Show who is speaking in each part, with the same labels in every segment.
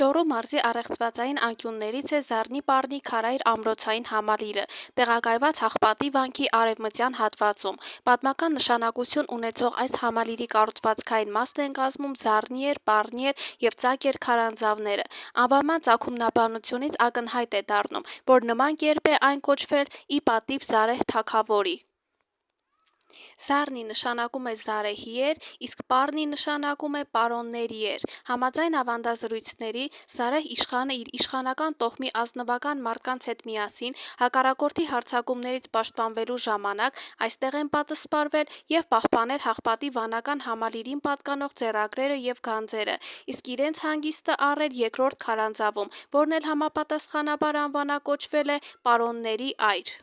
Speaker 1: Լոռու մարզի առեղծվածային անկյուններից է Զառնի Պառնի քարայր ամրոցային համալիրը, տեղակայված Հաղպատի վանքի արևմտյան հատվածում։ Պատմական նշանակություն ունեցող այս համալիրի կառուցվածքային մասն են կազմում Զառնիեր, Պառնիեր և Ծակեր քարանձավները։ Անվանման ծագումնաբանությունից ակնհայտ է դառնում, որ նման կերպ է այն կոչվել ի պատիվ Զարեհ թագավորի։ Զառնի նշանակում է զարեհիեր, իսկ Պառնի նշանակում է պարոններիեր։ Համաձայն ավանդազրույցների, Զարեհ իշխանը իր իշխանական տոհմի ազնվական մարդկանց հետ միասին հակառակորդի հարձակումներից պաշտպանվելու ժամանակ այստեղ են պատսպարվել և պահպանել Հաղպատի վանական համալիրին պատկանող ձեռագրերը և գանձերը, իսկ իրենց հանգիստը առել երկրորդ քարանձավում, որն էլ համապատասխանաբար անվանակոչվել է պարոնների այր։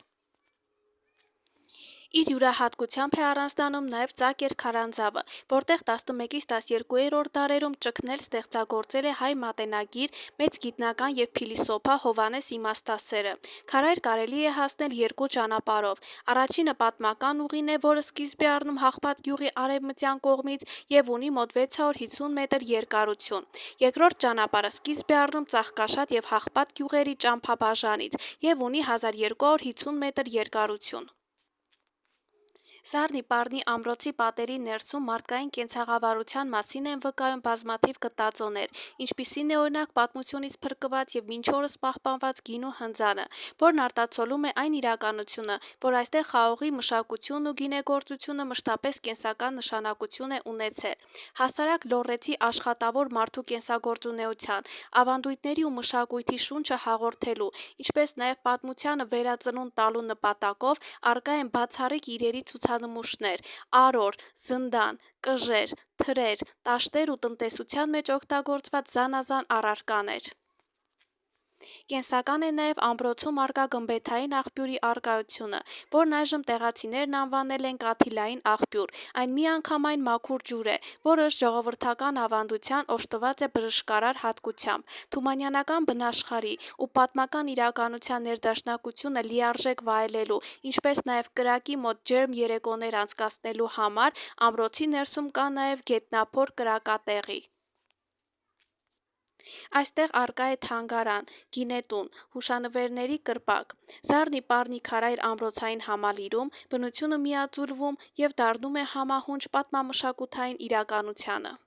Speaker 1: Իր յուրահատկությամբ է առանձնանում նաև Ծակեր քարանձավը, որտեղ 11-ից 12-րդ դարերում ճգնել ստեղծագործել է հայ մատենագիր, մեծ գիտնական և փիլիսոփա Հովհաննես Իմաստասերը։ Քարայր կարելի է հասնել երկու ճանապարհով։ Առաջինը պատմական ուղին է, որը սկիզբ է առնում Հաղպատ գյուղի արևմտյան կողմից և ունի մոտ 650 մետր երկարություն։ Երկրորդ ճանապարհը սկիզբ է առնում Ծաղկաշատ և Հաղպատ գյուղերի ճամփաբաժանից և ունի 1250 մետր երկարություն։ Զառնի Պառնի ամրոցի պատերի ներսում մարդկային կենցաղավարության մասին են վկայում բազմաթիվ գտածոներ, ինչպիսին է օրինակ պատմությունից փրկված և մինչ օրս պահպանված գինու հնձանը, որն արտացոլում է այն իրականությունը, որ այստեղ խաղողի մշակությունն ու գինեգործությունը մշտապես կենսական նշանակություն է ունեցել։ Հասարակ լոռեցի աշխատավոր մարդու կենսագործունեության, ավանդույթների ու մշակույթի շունչը հաղորդելու, ինչպես նաև պատմությանը վերածնունդ տալու նպատակով առկա են բացառիկ իրերի ցուցանմուշներ, արոր, զնդան, կժեր, թրեր, տաշտեր ու տնտեսության մեջ օգտագործված զանազան առարկաներ։ Կենսական է նաև ամրոցում առկա գմբեթային աղբյուրի առկայությունը, որն այժմ տեղացիներն անվանել են Կաթիլային աղբյուր։ Այն միանգամայն մաքուր ջուր է, որը ժողովրդական ավանդության օժտված է բժշկարար հատկությամբ։ Թումանյանական բնաշխարհի ու պատմական իրականության ներդաշնակությունը լիարժեք վայելելու, ինչպես նաև կրակի մոտ ջերմ երեկոներ անցկացնելու համար ամրոցի ներսում կա նաև գետնափոր կրակատեղի։ Այստեղ առկա է թանգարան, գինետուն, հուշանվերների կրպակ։ Զառնի Պառնի քարայր ամրոցային համալիրում բնությունը միաձուլվում և դառնում է համահունչ պատմամշակութային իրականությանը։